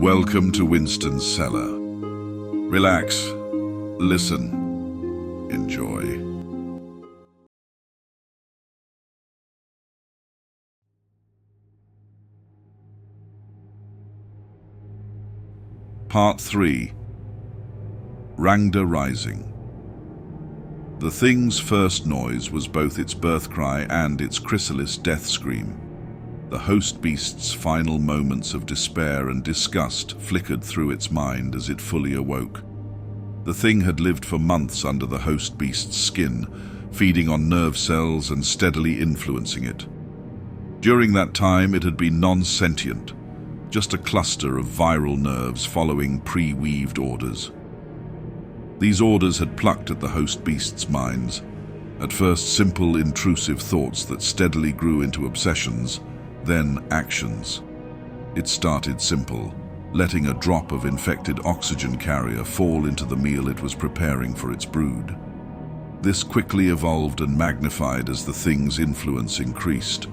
Welcome to Winston's Cellar. Relax, listen, enjoy. Part 3. Rangda Rising. The thing's first noise was both its birth cry and its chrysalis death scream. The host beast's final moments of despair and disgust flickered through its mind as it fully awoke. The thing had lived for months under the host beast's skin, feeding on nerve cells and steadily influencing it. During that time, it had been non-sentient, just a cluster of viral nerves following pre-weaved orders. These orders had plucked at the host beast's minds, at first simple, intrusive thoughts that steadily grew into obsessions, then actions. It started simple, letting a drop of infected oxygen carrier fall into the meal it was preparing for its brood. This quickly evolved and magnified as the thing's influence increased.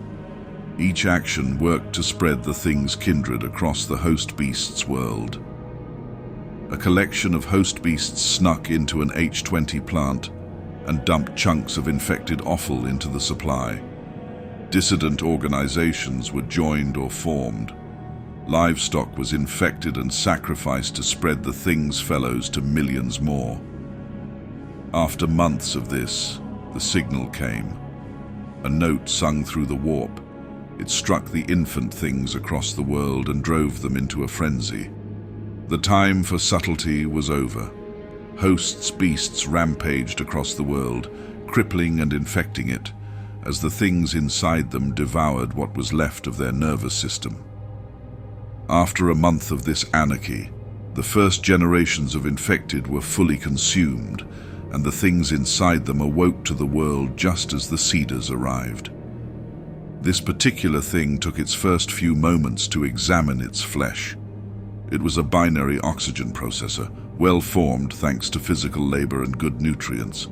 Each action worked to spread the thing's kindred across the host beast's world. A collection of host beasts snuck into an H20 plant and dumped chunks of infected offal into the supply. Dissident organizations were joined or formed. Livestock was infected and sacrificed to spread the thing's fellows to millions more. After months of this, the signal came. A note sung through the warp. It struck the infant things across the world and drove them into a frenzy. The time for subtlety was over. Hosts beasts rampaged across the world, crippling and infecting it, as the things inside them devoured what was left of their nervous system. After a month of this anarchy, the first generations of infected were fully consumed, and the things inside them awoke to the world just as the seeders arrived. This particular thing took its first few moments to examine its flesh. It was a binary oxygen processor, well formed thanks to physical labor and good nutrients.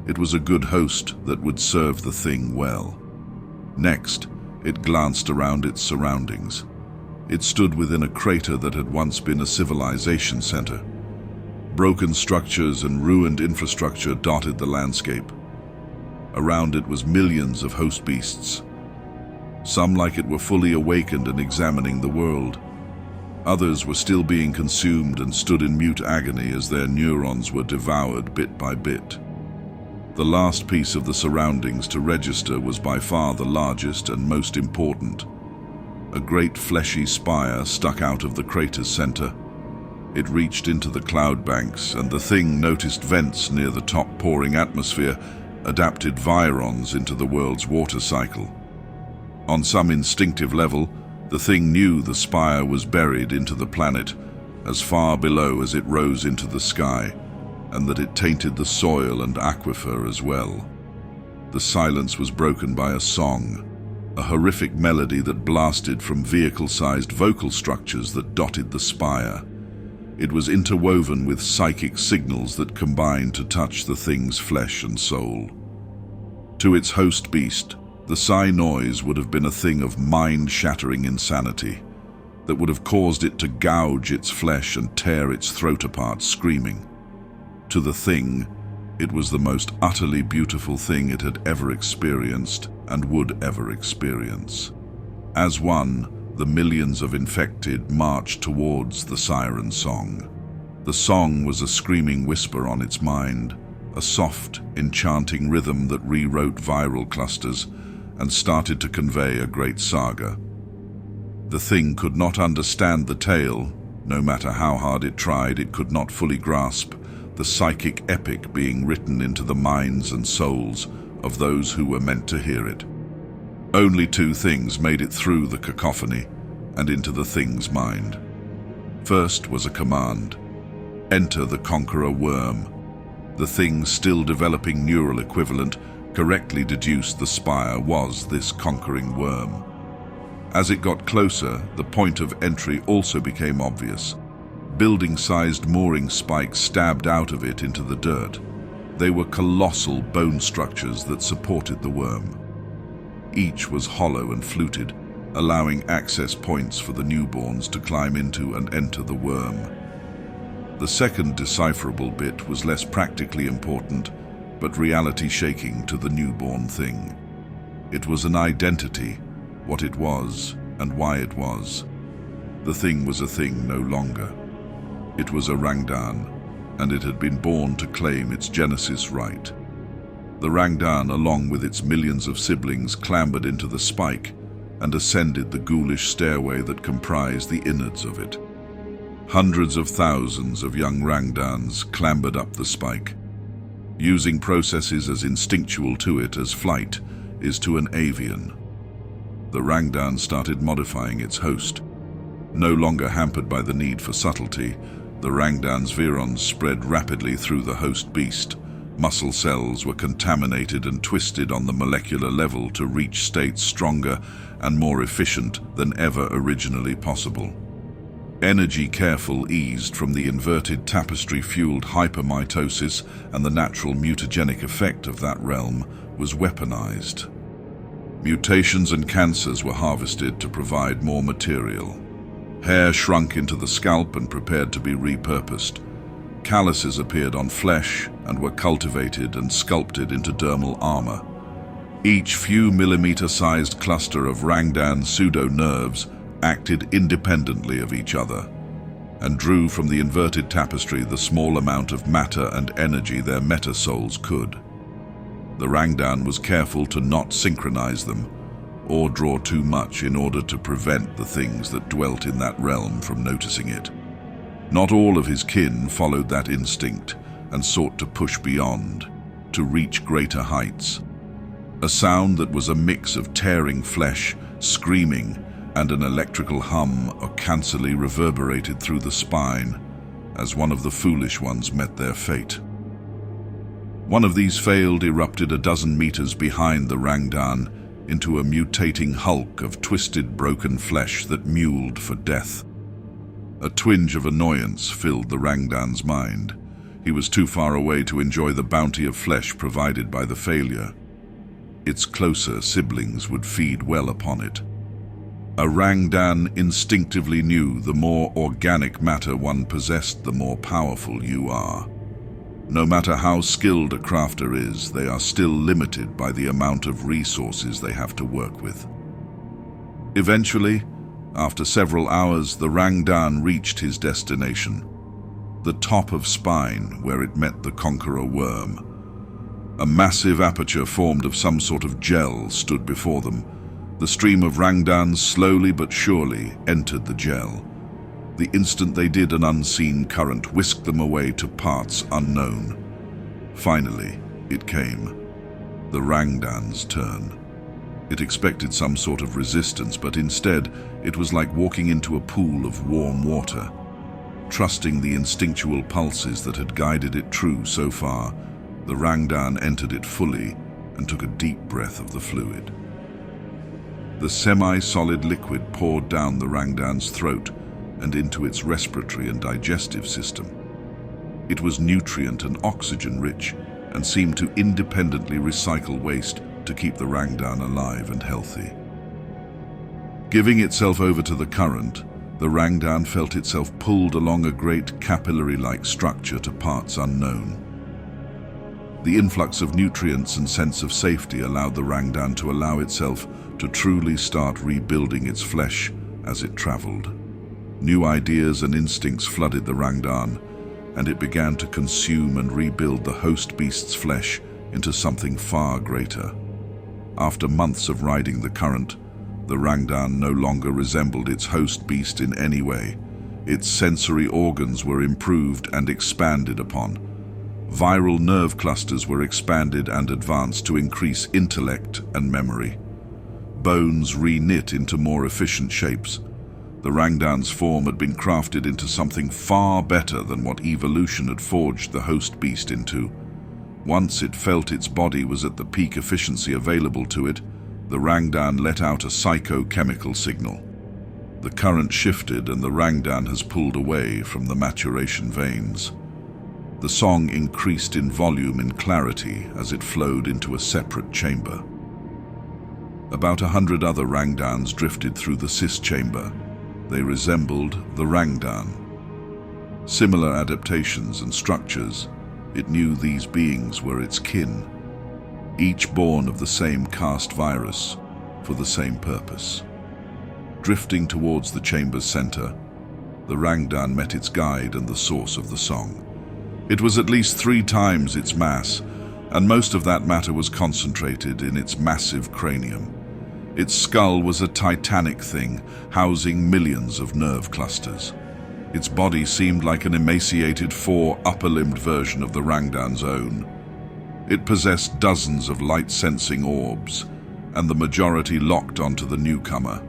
It was a good host that would serve the thing well. Next, it glanced around its surroundings. It stood within a crater that had once been a civilization center. Broken structures and ruined infrastructure dotted the landscape. Around it was millions of host beasts. Some like it were fully awakened and examining the world. Others were still being consumed and stood in mute agony as their neurons were devoured bit by bit. The last piece of the surroundings to register was by far the largest and most important. A great fleshy spire stuck out of the crater's center. It reached into the cloud banks, and the thing noticed vents near the top pouring atmosphere, adapted virons into the world's water cycle. On some instinctive level, the thing knew the spire was buried into the planet, as far below as it rose into the sky, and that it tainted the soil and aquifer as well. The silence was broken by a song, a horrific melody that blasted from vehicle-sized vocal structures that dotted the spire. It was interwoven with psychic signals that combined to touch the thing's flesh and soul. To its host beast, the sigh noise would have been a thing of mind-shattering insanity that would have caused it to gouge its flesh and tear its throat apart, screaming. To the thing, it was the most utterly beautiful thing it had ever experienced and would ever experience. As one, the millions of infected marched towards the siren song. The song was a screaming whisper on its mind, a soft, enchanting rhythm that rewrote viral clusters and started to convey a great saga. The thing could not understand the tale. No matter how hard it tried, it could not fully grasp the psychic epic being written into the minds and souls of those who were meant to hear it. Only two things made it through the cacophony and into the thing's mind. First was a command: enter the conqueror worm. The thing, still developing neural equivalent, correctly deduced the spire was this conquering worm. As it got closer, the point of entry also became obvious. Building-sized mooring spikes stabbed out of it into the dirt. They were colossal bone structures that supported the worm. Each was hollow and fluted, allowing access points for the newborns to climb into and enter the worm. The second decipherable bit was less practically important, but reality-shaking to the newborn thing. It was an identity, what it was and why it was. The thing was a thing no longer. It was a Rangdan, and it had been born to claim its genesis right. The Rangdan, along with its millions of siblings, clambered into the spike and ascended the ghoulish stairway that comprised the innards of it. Hundreds of thousands of young Rangdans clambered up the spike, using processes as instinctual to it as flight is to an avian. The Rangdan started modifying its host. No longer hampered by the need for subtlety, the Rangdan's virons spread rapidly through the host beast. Muscle cells were contaminated and twisted on the molecular level to reach states stronger and more efficient than ever originally possible. Energy careful eased from the inverted tapestry-fueled hypermitosis, and the natural mutagenic effect of that realm was weaponized. Mutations and cancers were harvested to provide more material. Hair shrunk into the scalp and prepared to be repurposed. Calluses appeared on flesh and were cultivated and sculpted into dermal armor. Each few millimeter-sized cluster of Rangdan pseudo-nerves acted independently of each other and drew from the inverted tapestry the small amount of matter and energy their meta-souls could. The Rangdan was careful to not synchronize them or draw too much in order to prevent the things that dwelt in that realm from noticing it. Not all of his kin followed that instinct and sought to push beyond, to reach greater heights. A sound that was a mix of tearing flesh, screaming, and an electrical hum cancily reverberated through the spine as one of the foolish ones met their fate. One of these failed erupted a dozen meters behind the Rangdan into a mutating hulk of twisted, broken flesh that mewled for death. A twinge of annoyance filled the Rangdan's mind. He was too far away to enjoy the bounty of flesh provided by the failure. Its closer siblings would feed well upon it. A Rangdan instinctively knew the more organic matter one possessed, the more powerful you are. No matter how skilled a crafter is, they are still limited by the amount of resources they have to work with. Eventually, after several hours, the Rangdan reached his destination, the top of spine where it met the conqueror worm. A massive aperture formed of some sort of gel stood before them. The stream of Rangdans slowly but surely entered the gel. The instant they did, an unseen current whisked them away to parts unknown. Finally, it came. The Rangdan's turn. It expected some sort of resistance, but instead, it was like walking into a pool of warm water. Trusting the instinctual pulses that had guided it true so far, the Rangdan entered it fully and took a deep breath of the fluid. The semi-solid liquid poured down the Rangdan's throat and into its respiratory and digestive system. It was nutrient and oxygen-rich and seemed to independently recycle waste to keep the Rangdan alive and healthy. Giving itself over to the current, the Rangdan felt itself pulled along a great capillary-like structure to parts unknown. The influx of nutrients and sense of safety allowed the Rangdan to allow itself to truly start rebuilding its flesh as it traveled. New ideas and instincts flooded the Rangdan, and it began to consume and rebuild the host beast's flesh into something far greater. After months of riding the current, the Rangdan no longer resembled its host beast in any way. Its sensory organs were improved and expanded upon. Viral nerve clusters were expanded and advanced to increase intellect and memory. Bones re-knit into more efficient shapes. The Rangdan's form had been crafted into something far better than what evolution had forged the host beast into. Once it felt its body was at the peak efficiency available to it, the Rangdan let out a psychochemical signal. The current shifted and the Rangdan has pulled away from the maturation veins. The song increased in volume and clarity as it flowed into a separate chamber. About 100 other Rangdans drifted through the cyst chamber. They resembled the Rangdan. Similar adaptations and structures, it knew these beings were its kin, each born of the same caste virus for the same purpose. Drifting towards the chamber's center, the Rangdan met its guide and the source of the song. It was at least 3 times its mass, and most of that matter was concentrated in its massive cranium. Its skull was a titanic thing, housing millions of nerve clusters. Its body seemed like an emaciated 4 upper-limbed version of the Rangdan's own. It possessed dozens of light-sensing orbs, and the majority locked onto the newcomer.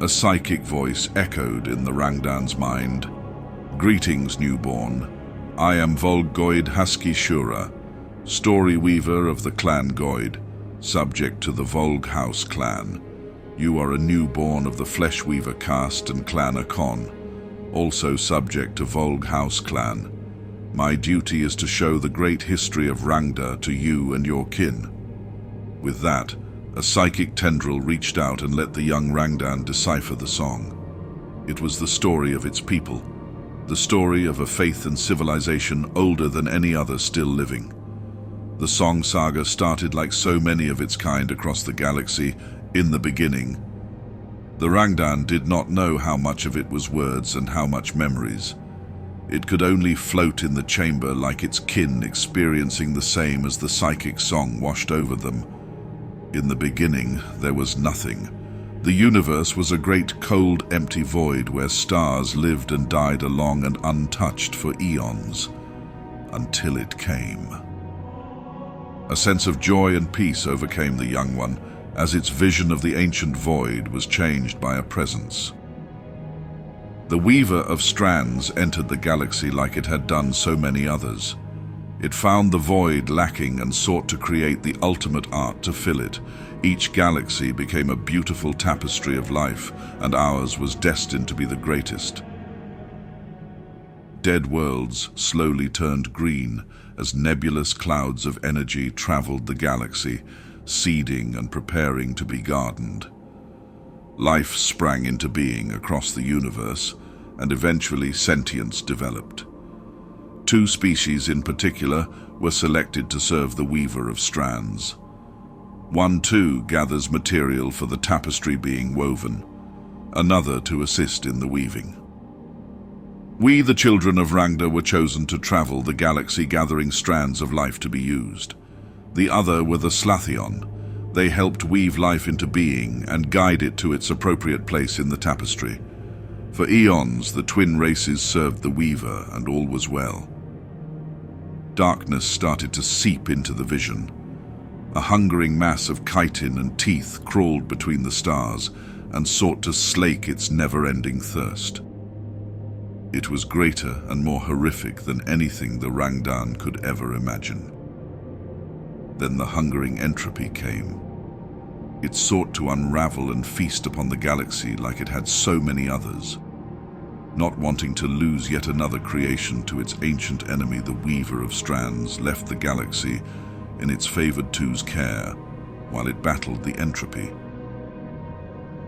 A psychic voice echoed in the Rangdan's mind. "Greetings, newborn. I am Volgoid Husky Shura, story weaver of the clan Goid, subject to the Volg House clan. You are a newborn of the Flesh Weaver caste and clan Akon, also subject to Volg House clan. My duty is to show the great history of Rangda to you and your kin." With that, a psychic tendril reached out and let the young Rangdan decipher the song. It was the story of its people, the story of a faith and civilization older than any other still living. The song saga started like so many of its kind across the galaxy in the beginning. The Rangdan did not know how much of it was words and how much memories. It could only float in the chamber like its kin, experiencing the same as the psychic song washed over them. In the beginning, there was nothing. The universe was a great cold, empty void where stars lived and died along and untouched for eons, until it came. A sense of joy and peace overcame the young one, as its vision of the ancient void was changed by a presence. The Weaver of Strands entered the galaxy like it had done so many others. It found the void lacking and sought to create the ultimate art to fill it. Each galaxy became a beautiful tapestry of life, and ours was destined to be the greatest. Dead worlds slowly turned green as nebulous clouds of energy traveled the galaxy, seeding and preparing to be gardened. Life sprang into being across the universe, and eventually sentience developed. 2 species in particular were selected to serve the Weaver of Strands. One too gathers material for the tapestry being woven, another to assist in the weaving. We, the children of Rangda, were chosen to travel the galaxy gathering strands of life to be used. The other were the Slathion. They helped weave life into being and guide it to its appropriate place in the tapestry. For eons, the twin races served the Weaver, and all was well. Darkness started to seep into the vision. A hungering mass of chitin and teeth crawled between the stars and sought to slake its never-ending thirst. It was greater and more horrific than anything the Rangdan could ever imagine. Then the hungering entropy came. It sought to unravel and feast upon the galaxy like it had so many others. Not wanting to lose yet another creation to its ancient enemy, the Weaver of Strands left the galaxy in its favored two's care while it battled the entropy.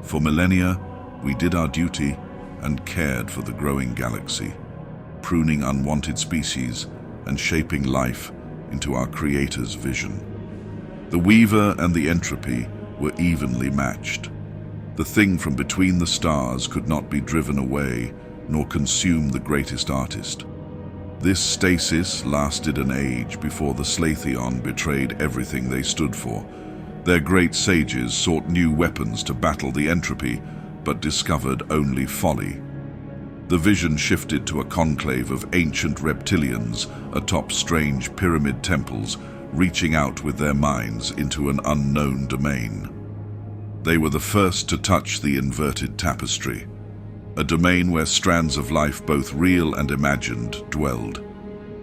For millennia, we did our duty and cared for the growing galaxy, pruning unwanted species and shaping life into our Creator's vision. The Weaver and the entropy were evenly matched. The thing from between the stars could not be driven away nor consume the greatest artist. This stasis lasted an age before the Slathion betrayed everything they stood for. Their great sages sought new weapons to battle the entropy, but discovered only folly. The vision shifted to a conclave of ancient reptilians atop strange pyramid temples, reaching out with their minds into an unknown domain. They were the first to touch the inverted tapestry, a domain where strands of life, both real and imagined, dwelled.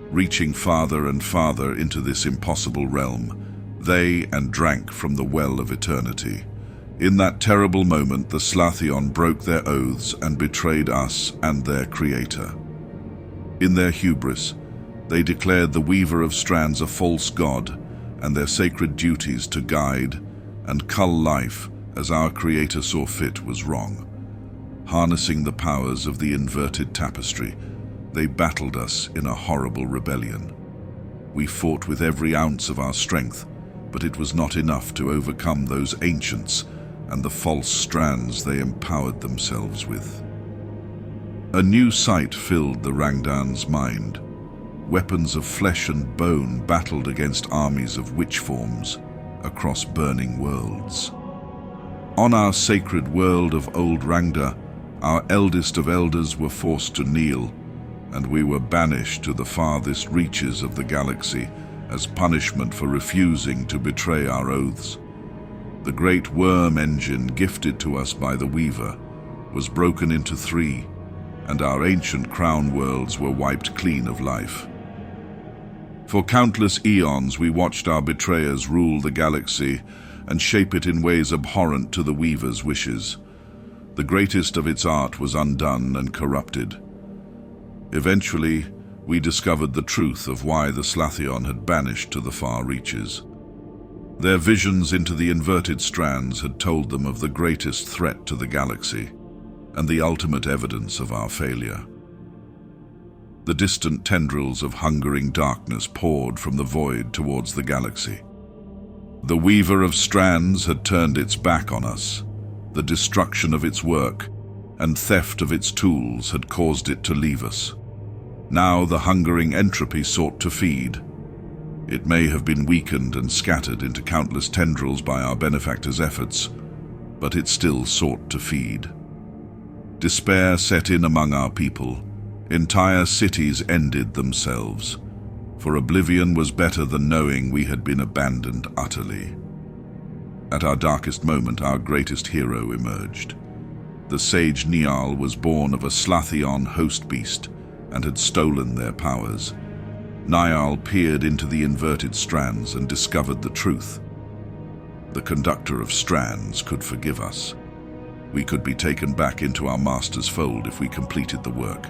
Reaching farther and farther into this impossible realm, they drank from the well of eternity. In that terrible moment, the Slathion broke their oaths and betrayed us and their Creator. In their hubris, they declared the Weaver of Strands a false god and their sacred duties to guide and cull life as our Creator saw fit was wrong. Harnessing the powers of the inverted tapestry, they battled us in a horrible rebellion. We fought with every ounce of our strength, but it was not enough to overcome those ancients and the false strands they empowered themselves with. A new sight filled the Rangdan's mind. Weapons of flesh and bone battled against armies of witch forms across burning worlds. On our sacred world of old Rangda, our eldest of elders were forced to kneel, and we were banished to the farthest reaches of the galaxy as punishment for refusing to betray our oaths. The great worm engine gifted to us by the Weaver was broken into 3, and our ancient crown worlds were wiped clean of life. For countless eons we watched our betrayers rule the galaxy and shape it in ways abhorrent to the Weaver's wishes. The greatest of its art was undone and corrupted. Eventually, we discovered the truth of why the Slathion had banished to the far reaches. Their visions into the inverted strands had told them of the greatest threat to the galaxy and the ultimate evidence of our failure. The distant tendrils of hungering darkness poured from the void towards the galaxy. The Weaver of Strands had turned its back on us. The destruction of its work and theft of its tools had caused it to leave us. Now the hungering entropy sought to feed. It may have been weakened and scattered into countless tendrils by our benefactor's efforts, but it still sought to feed. Despair set in among our people. Entire cities ended themselves, for oblivion was better than knowing we had been abandoned utterly. At our darkest moment, our greatest hero emerged. The sage Niall was born of a Slathion host beast and had stolen their powers. Niall peered into the inverted strands and discovered the truth. The conductor of strands could forgive us. We could be taken back into our master's fold if we completed the work.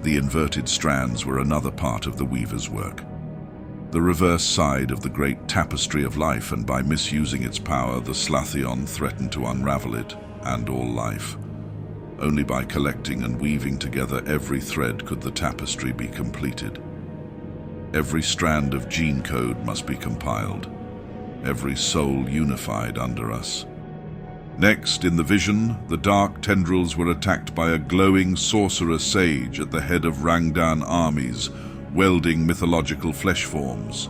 The inverted strands were another part of the Weaver's work. The reverse side of the great tapestry of life, and by misusing its power, the Slathion threatened to unravel it and all life. Only by collecting and weaving together every thread could the tapestry be completed. Every strand of gene code must be compiled, every soul unified under us. Next, in the vision, the dark tendrils were attacked by a glowing sorcerer sage at the head of Rangdan armies, welding mythological flesh forms.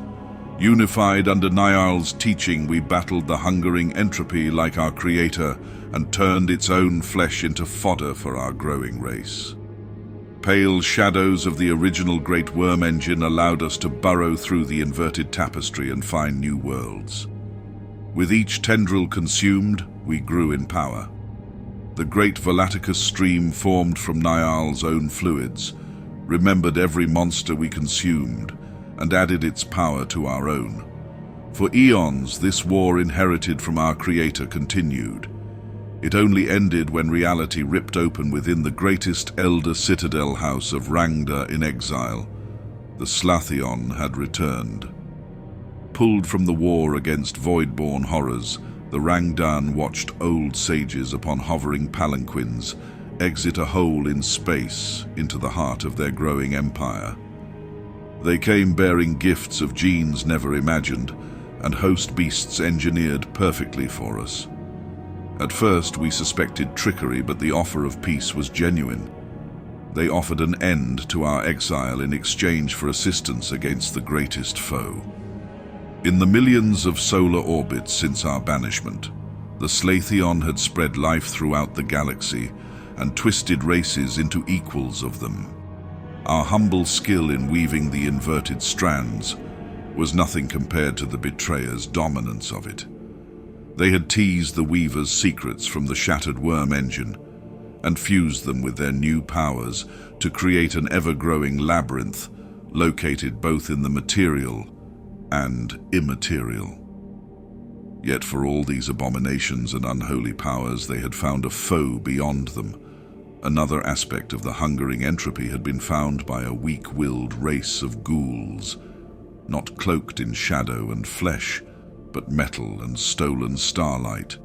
Unified under Niall's teaching, we battled the hungering entropy like our Creator and turned its own flesh into fodder for our growing race. Pale shadows of the original Great Worm Engine allowed us to burrow through the inverted tapestry and find new worlds. With each tendril consumed, we grew in power. The great Volaticus stream formed from Niall's own fluids, remembered every monster we consumed, and added its power to our own. For eons, this war inherited from our Creator continued. It only ended when reality ripped open within the greatest elder citadel house of Rangda in exile. The Slathion had returned. Pulled from the war against void-born horrors, the Rangdan watched old sages upon hovering palanquins exit a hole in space into the heart of their growing empire. They came bearing gifts of genes never imagined, and host beasts engineered perfectly for us. At first we suspected trickery, but the offer of peace was genuine. They offered an end to our exile in exchange for assistance against the greatest foe. In the millions of solar orbits since our banishment, the Slathion had spread life throughout the galaxy and twisted races into equals of them. Our humble skill in weaving the inverted strands was nothing compared to the betrayers' dominance of it. They had teased the Weaver's secrets from the shattered worm engine and fused them with their new powers to create an ever-growing labyrinth located both in the material and immaterial. Yet for all these abominations and unholy powers, they had found a foe beyond them. Another aspect of the hungering entropy had been found by a weak-willed race of ghouls, not cloaked in shadow and flesh, but metal and stolen starlight.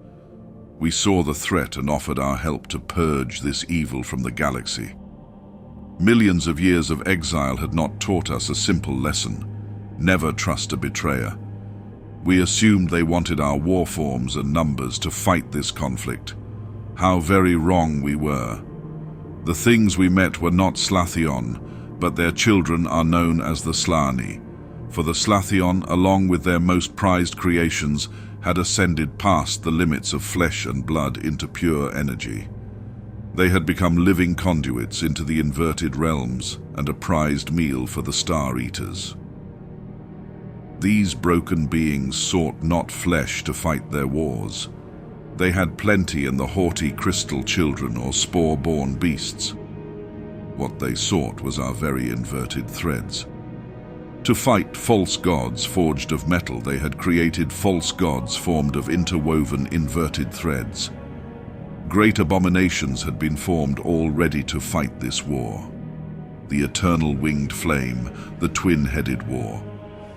We saw the threat and offered our help to purge this evil from the galaxy. Millions of years of exile had not taught us a simple lesson: never trust a betrayer. We assumed they wanted our war forms and numbers to fight this conflict. How very wrong we were. The things we met were not Slathion, but their children are known as the Slani, for the Slathion, along with their most prized creations, had ascended past the limits of flesh and blood into pure energy. They had become living conduits into the inverted realms and a prized meal for the Star Eaters. These broken beings sought not flesh to fight their wars. They had plenty in the haughty crystal children or spore-born beasts. What they sought was our very inverted threads. To fight false gods forged of metal, they had created false gods formed of interwoven inverted threads. Great abominations had been formed all ready to fight this war. The eternal winged flame, the twin-headed war,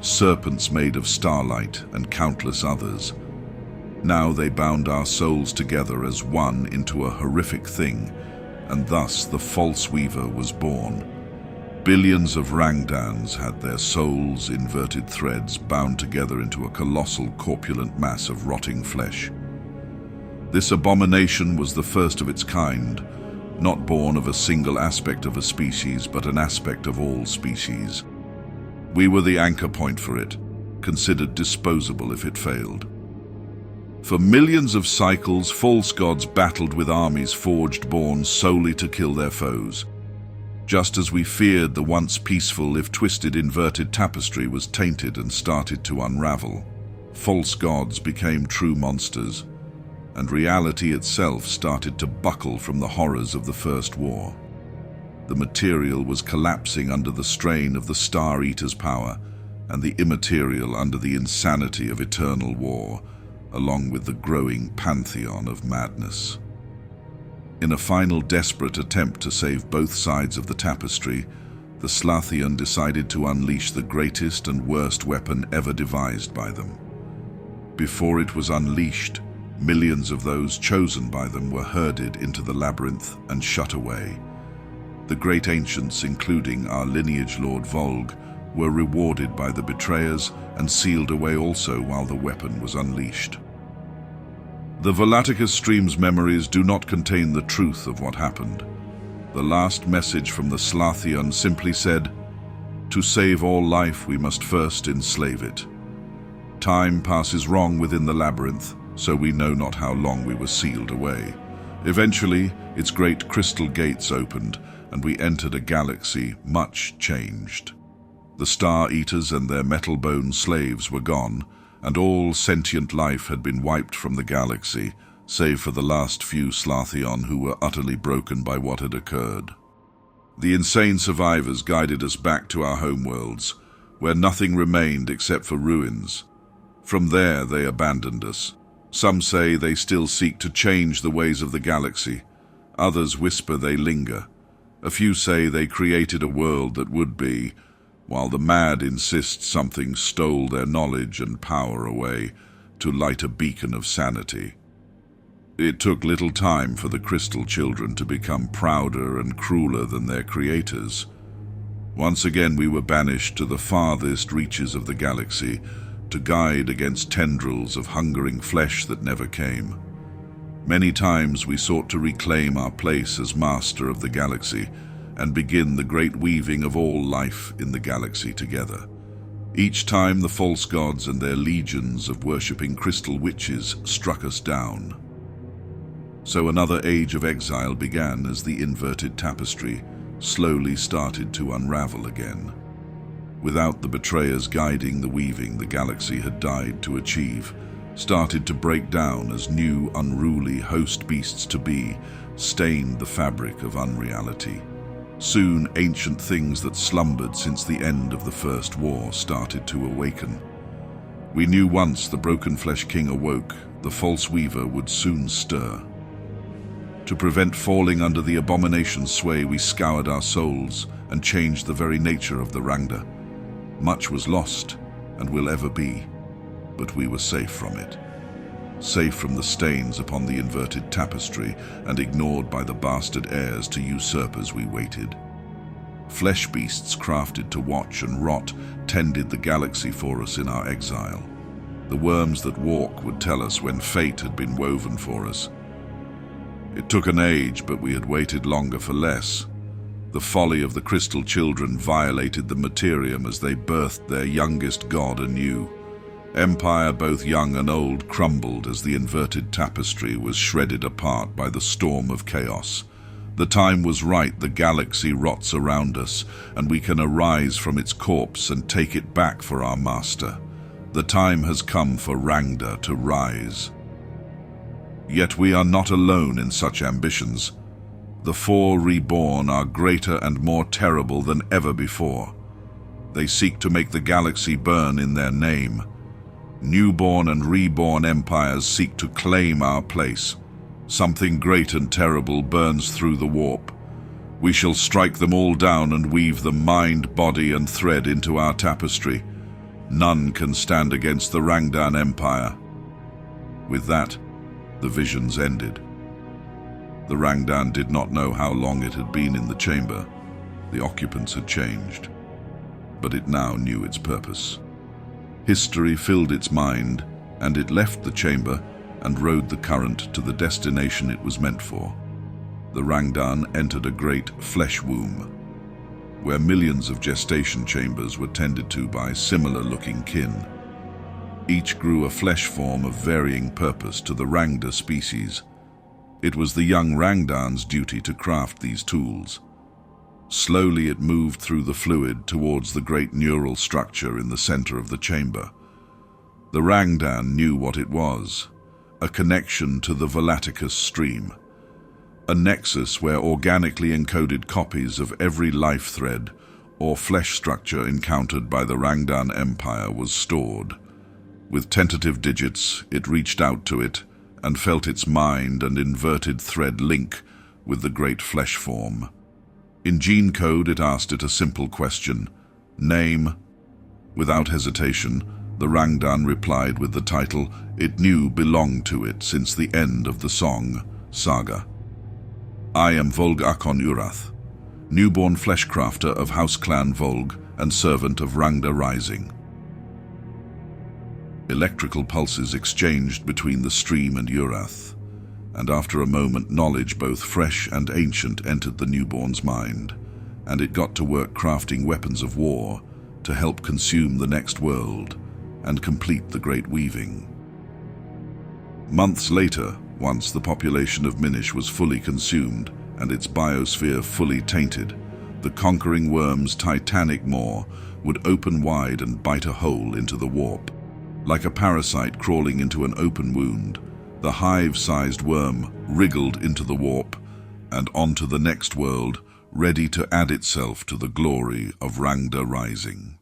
serpents made of starlight, and countless others. Now they bound our souls together as one into a horrific thing, and thus the false weaver was born. Billions of Rangdans had their souls, inverted threads, bound together into a colossal corpulent mass of rotting flesh. This abomination was the first of its kind, not born of a single aspect of a species, but an aspect of all species. We were the anchor point for it, considered disposable if it failed. For millions of cycles, false gods battled with armies forged born solely to kill their foes. Just as we feared, the once peaceful, if twisted, inverted tapestry was tainted and started to unravel. False gods became true monsters, and reality itself started to buckle from the horrors of the First War. The material was collapsing under the strain of the Star Eater's power, and the immaterial under the insanity of eternal war, along with the growing pantheon of madness. In a final desperate attempt to save both sides of the tapestry, the Slathion decided to unleash the greatest and worst weapon ever devised by them. Before it was unleashed, millions of those chosen by them were herded into the labyrinth and shut away. The great ancients, including our lineage lord Volg, were rewarded by the betrayers and sealed away also while the weapon was unleashed. The Volaticus stream's memories do not contain the truth of what happened. The last message from the Slathion simply said, "To save all life, we must first enslave it." Time passes wrong within the labyrinth, so we know not how long we were sealed away. Eventually, its great crystal gates opened, and we entered a galaxy much changed. The Star Eaters and their metal-bone slaves were gone, and all sentient life had been wiped from the galaxy, save for the last few Slathion who were utterly broken by what had occurred. The insane survivors guided us back to our homeworlds, where nothing remained except for ruins. From there they abandoned us. Some say they still seek to change the ways of the galaxy. Others whisper they linger. A few say they created a world that would be, while the mad insist something stole their knowledge and power away to light a beacon of sanity. It took little time for the crystal children to become prouder and crueler than their creators. Once again we were banished to the farthest reaches of the galaxy to guide against tendrils of hungering flesh that never came. Many times we sought to reclaim our place as master of the galaxy and begin the great weaving of all life in the galaxy together. Each time the false gods and their legions of worshipping crystal witches struck us down. So another age of exile began as the inverted tapestry slowly started to unravel again. Without the betrayers guiding the weaving the galaxy had died to achieve, started to break down as new unruly host beasts to be stained the fabric of unreality. Soon ancient things that slumbered since the end of the First War started to awaken. We knew once the broken flesh king awoke, the false weaver would soon stir. To prevent falling under the abomination's sway, we scoured our souls and changed the very nature of the Rangda. Much was lost and will ever be, but we were safe from it. Safe from the stains upon the inverted tapestry, and ignored by the bastard heirs to usurpers we waited. Flesh beasts crafted to watch and rot tended the galaxy for us in our exile. The worms that walk would tell us when fate had been woven for us. It took an age, but we had waited longer for less. The folly of the crystal children violated the materium as they birthed their youngest god anew. Empire, both young and old, crumbled as the inverted tapestry was shredded apart by the storm of chaos. The time was right, the galaxy rots around us, and we can arise from its corpse and take it back for our master. The time has come for Rangda to rise. Yet we are not alone in such ambitions. The four reborn are greater and more terrible than ever before. They seek to make the galaxy burn in their name. Newborn and reborn empires seek to claim our place. Something great and terrible burns through the warp. We shall strike them all down and weave them mind, body, and thread into our tapestry. None can stand against the Rangdan Empire. With that, the visions ended. The Rangdan did not know how long it had been in the chamber. The occupants had changed, but it now knew its purpose. History filled its mind, and it left the chamber and rode the current to the destination it was meant for. The Rangdan entered a great flesh womb, where millions of gestation chambers were tended to by similar-looking kin. Each grew a flesh form of varying purpose to the Rangda species. It was the young Rangdan's duty to craft these tools. Slowly it moved through the fluid towards the great neural structure in the center of the chamber. The Rangdan knew what it was, a connection to the Volaticus stream, a nexus where organically encoded copies of every life thread or flesh structure encountered by the Rangdan Empire was stored. With tentative digits, it reached out to it and felt its mind and inverted thread link with the great flesh form. In gene code, it asked it a simple question: name. Without hesitation, the Rangdan replied with the title it knew belonged to it since the end of the song, Saga. I am Volg Akon Urath, newborn fleshcrafter of House Clan Volg and servant of Rangda Rising. Electrical pulses exchanged between the stream and Urath, and after a moment knowledge both fresh and ancient entered the newborn's mind, and it got to work crafting weapons of war to help consume the next world and complete the great weaving. Months later, once the population of Minish was fully consumed and its biosphere fully tainted, the conquering worm's titanic maw would open wide and bite a hole into the warp. Like a parasite crawling into an open wound, the hive-sized worm wriggled into the warp and onto the next world, ready to add itself to the glory of Rangda Rising.